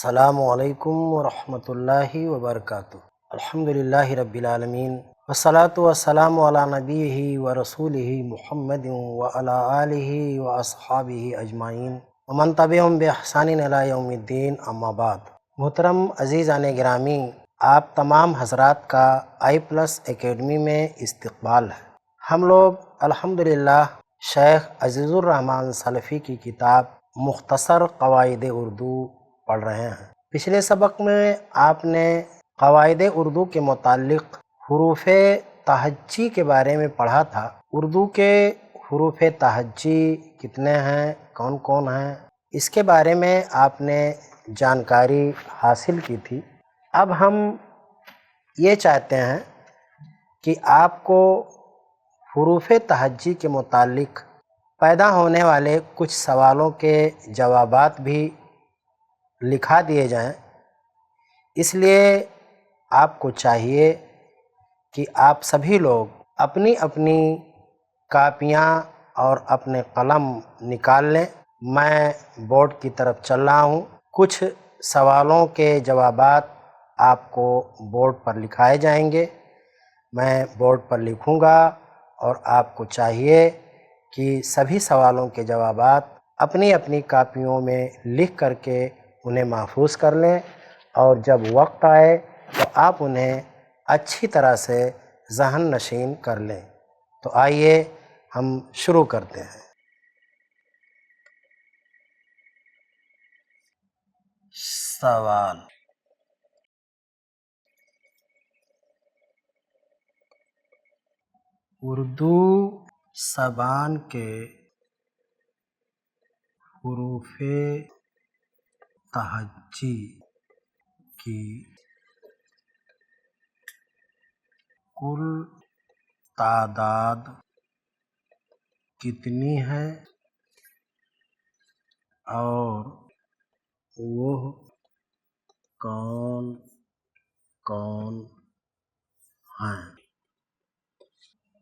السلام علیکم ورحمۃ اللہ وبرکاتہ۔ الحمد للہ رب العالمین والصلاة والسلام علی نبیہ ورسولہ محمد وعلی آلہ واصحابہ اجمعین ومن تبعہم بإحسان الی یوم الدین، اما بعد۔ محترم عزیزان گرامی، آپ تمام حضرات کا i+ اکیڈمی میں استقبال ہے۔ ہم لوگ الحمدللہ شیخ عزیز الرحمن سلفی کی کتاب مختصر قواعد اردو پڑھ رہے ہیں۔ پچھلے سبق میں آپ نے قواعد اردو کے متعلق حروف تہجی کے بارے میں پڑھا تھا۔ اردو کے حروف تہجی کتنے ہیں، کون کون ہیں، اس کے بارے میں آپ نے جانکاری حاصل کی تھی۔ اب ہم یہ چاہتے ہیں کہ آپ کو حروف تہجی کے متعلق پیدا ہونے والے کچھ سوالوں کے جوابات بھی لکھا دیے جائیں۔ اس لیے آپ کو چاہیے کہ آپ سبھی لوگ اپنی اپنی کاپیاں اور اپنے قلم نکال لیں۔ میں بورڈ کی طرف چل رہا ہوں۔ کچھ سوالوں کے جوابات آپ کو بورڈ پر لکھائے جائیں گے، میں بورڈ پر لکھوں گا، اور آپ کو چاہیے کہ سبھی سوالوں کے جوابات اپنی اپنی کاپیوں میں لکھ کر کے انہیں محفوظ کر لیں، اور جب وقت آئے تو آپ انہیں اچھی طرح سے ذہن نشین کر لیں۔ تو آئیے ہم شروع کرتے ہیں۔ سوال: اردو زبان کے حروف تہجی کی کل تعداد کتنی ہے اور وہ کون کون ہیں؟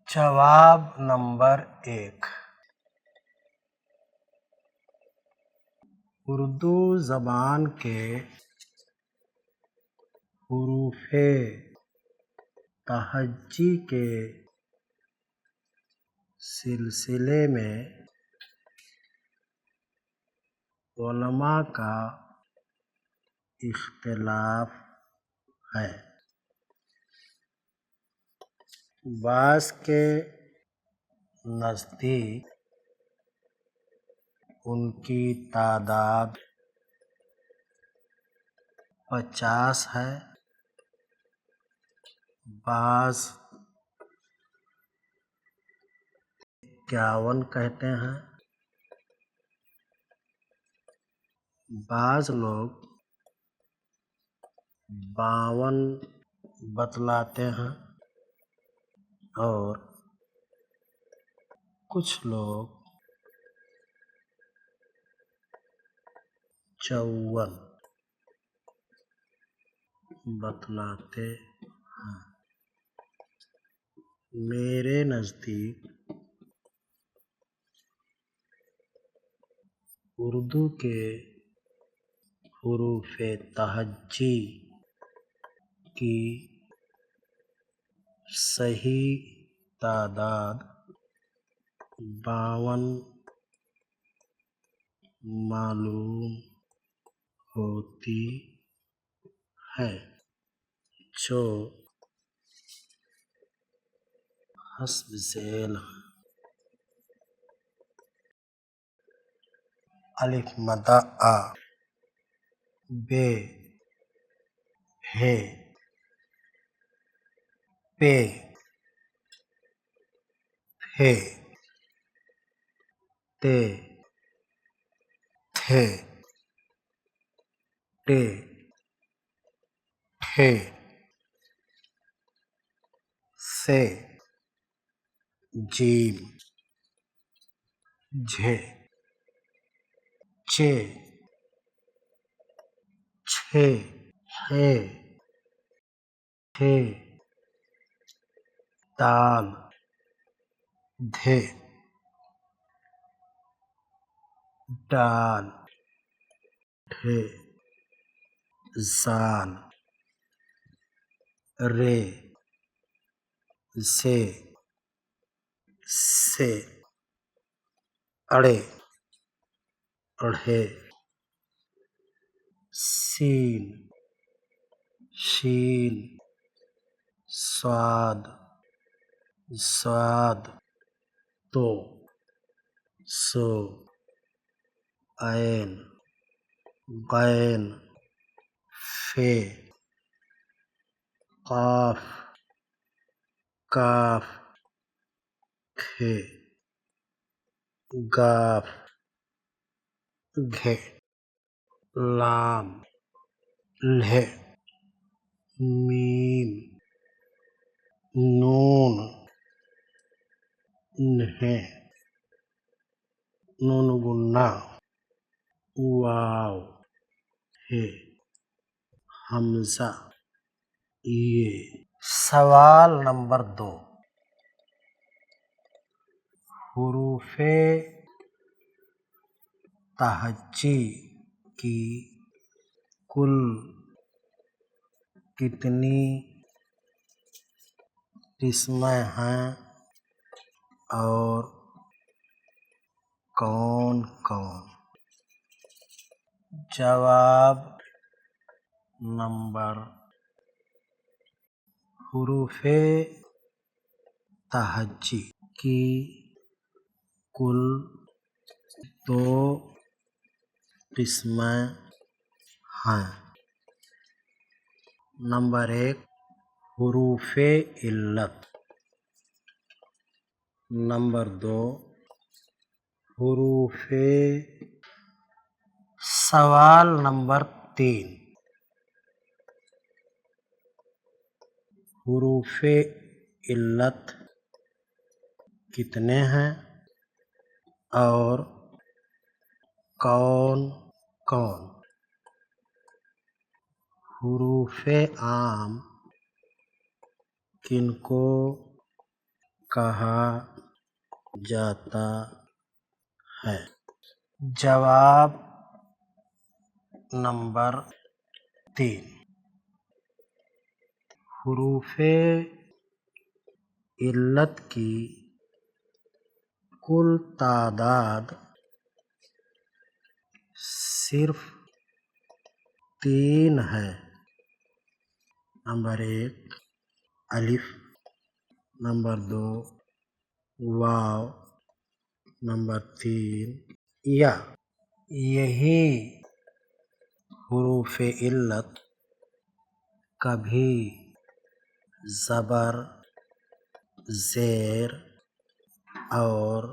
جواب نمبر 1، اردو زبان کے حروف تہجی کے سلسلے میں علماء کا اختلاف ہے۔ بعض کے نزدیک ان کی تعداد 50 ہے، بعض 51 کہتے ہیں، بعض لوگ 52 بتلاتے ہیں، اور کچھ لوگ 54 بتلاتے ہیں۔ میرے نزدیک اردو کے حروف تہجی کی صحیح تعداد 52 معلوم ہوتی ہے، جو حسب ذیل ہیں: الف مدہ آ، ب ہ، پ پ، ت تھ، ٹ ٹھ، ث جیم، جھ چ، چھ ح، ٹھ دال، دھ ڈال، ڈھ زال، رے، زے، سے، اڑے، اڑھے، سین، شین، صاد، صاد، تو، سو، عین، غین، فے، قاف، کاف، کھے، گاف، گھے، لام، لہے، میم، نون، نہے، نون گنا، واو، ہے، حمزہ، یہ۔ سوال نمبر 2، حروف تہجی کی کل کتنی قسمیں ہیں اور کون کون؟ جواب نمبر، حروف تہجی کی کل 2 قسمیں ہیں۔ نمبر 1، حروف علت۔ نمبر 2، حروف۔ سوال نمبر 3، حروف علت کتنے ہیں اور کون کون؟ حروف عام کن کو کہا جاتا ہے؟ جواب نمبر 3، حروف علت کی کل تعداد صرف 3 ہے۔ نمبر 1 الف، نمبر 2 واو، نمبر 3 یا۔ یہی حروف علت کبھی زبر، زیر اور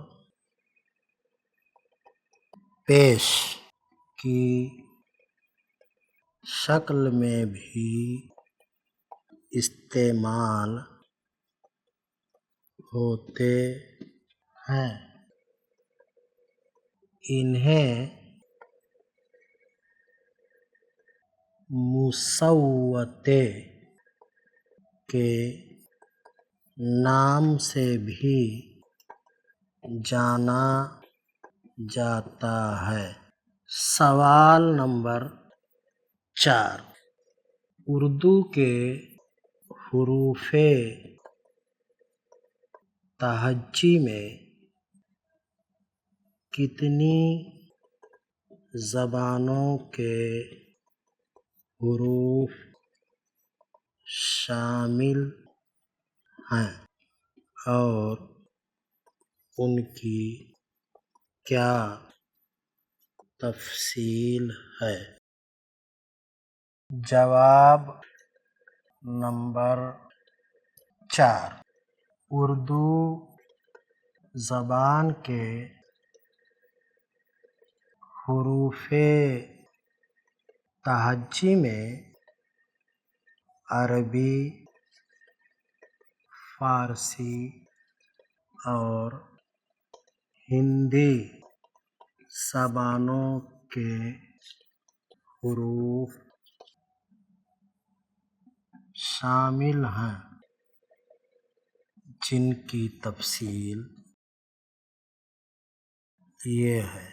پیش کی شکل میں بھی استعمال ہوتے ہیں۔ انہیں مصوتے کے نام سے بھی جانا جاتا ہے۔ سوال نمبر 4، اردو کے حروف تہجی میں کتنی زبانوں کے حروف شامل ہیں اور ان کی کیا تفصیل ہے؟ جواب نمبر 4، اردو زبان کے حروف تہجی میں عربی، فارسی اور ہندی زبانوں کے حروف شامل ہیں، جن کی تفصیل یہ ہے: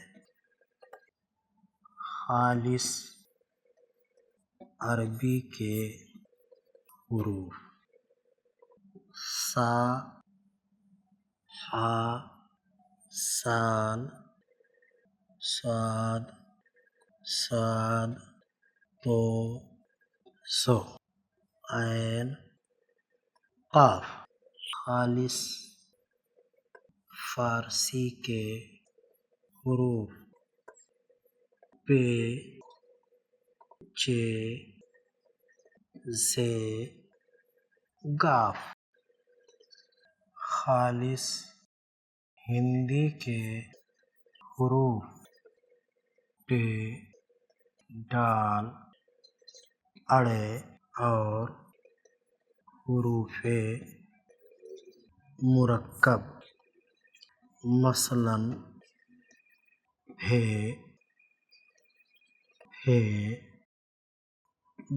خالص، عربی کے حروف سا، حا، سال، صاد، صاد، تو، سو، عین، قاف۔ خالص فارسی کے حروف پے، چے، زے، گاف۔ خالص ہندی کے حروف ٹے، ڈال، اڑے اور حروف مرکب مثلاً ہے، ہے،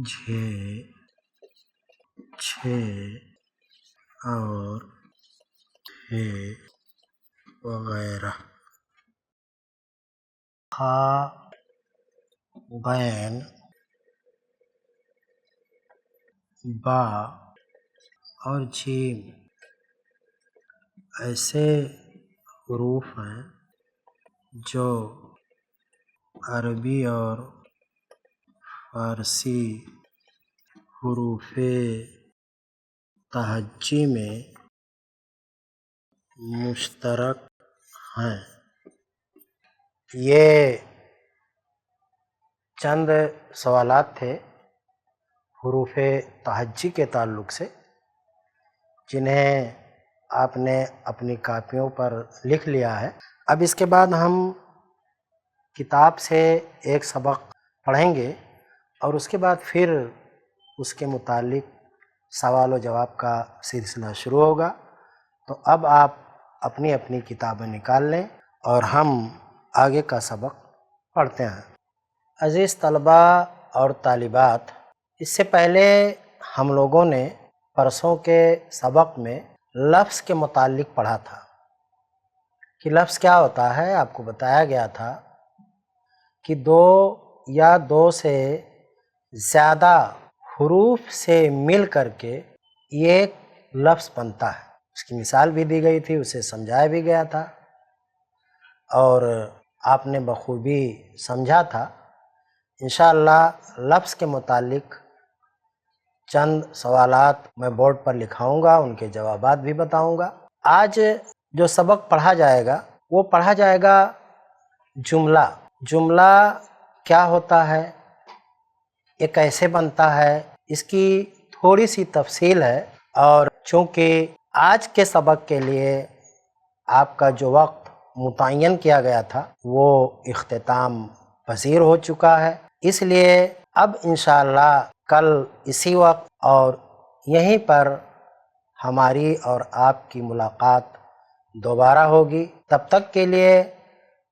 جھے، چھے اور ہے وغیرہ۔ خا، غین، با اور جیم ایسے حروف ہیں جو عربی اور فارسی حروف تہجی میں مشترک ہیں۔ یہ چند سوالات تھے حروف تہجی کے تعلق سے، جنہیں آپ نے اپنی کاپیوں پر لکھ لیا ہے۔ اب اس کے بعد ہم کتاب سے ایک سبق پڑھیں گے اور اس کے بعد پھر اس کے متعلق سوال و جواب کا سلسلہ شروع ہوگا۔ تو اب آپ اپنی اپنی کتابیں نکال لیں اور ہم آگے کا سبق پڑھتے ہیں۔ عزیز طلباء اور طالبات، اس سے پہلے ہم لوگوں نے پرسوں کے سبق میں لفظ کے متعلق پڑھا تھا کہ لفظ کیا ہوتا ہے۔ آپ کو بتایا گیا تھا کہ دو یا دو سے زیادہ حروف سے مل کر کے یہ ایک لفظ بنتا ہے۔ اس کی مثال بھی دی گئی تھی، اسے سمجھایا بھی گیا تھا اور آپ نے بخوبی سمجھا تھا۔ انشاءاللہ لفظ کے متعلق چند سوالات میں بورڈ پر لکھاؤں گا، ان کے جوابات بھی بتاؤں گا۔ آج جو سبق پڑھا جائے گا وہ پڑھا جائے گا جملہ۔ جملہ کیا ہوتا ہے، یہ کیسے بنتا ہے، اس کی تھوڑی سی تفصیل ہے۔ اور چونکہ آج کے سبق کے لیے آپ کا جو وقت متعین کیا گیا تھا وہ اختتام پذیر ہو چکا ہے، اس لیے اب انشاءاللہ کل اسی وقت اور یہیں پر ہماری اور آپ کی ملاقات دوبارہ ہوگی۔ تب تک کے لیے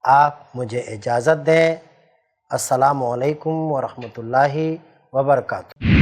آپ مجھے اجازت دیں۔ السلام علیکم ورحمۃ اللہ وبرکاتہ۔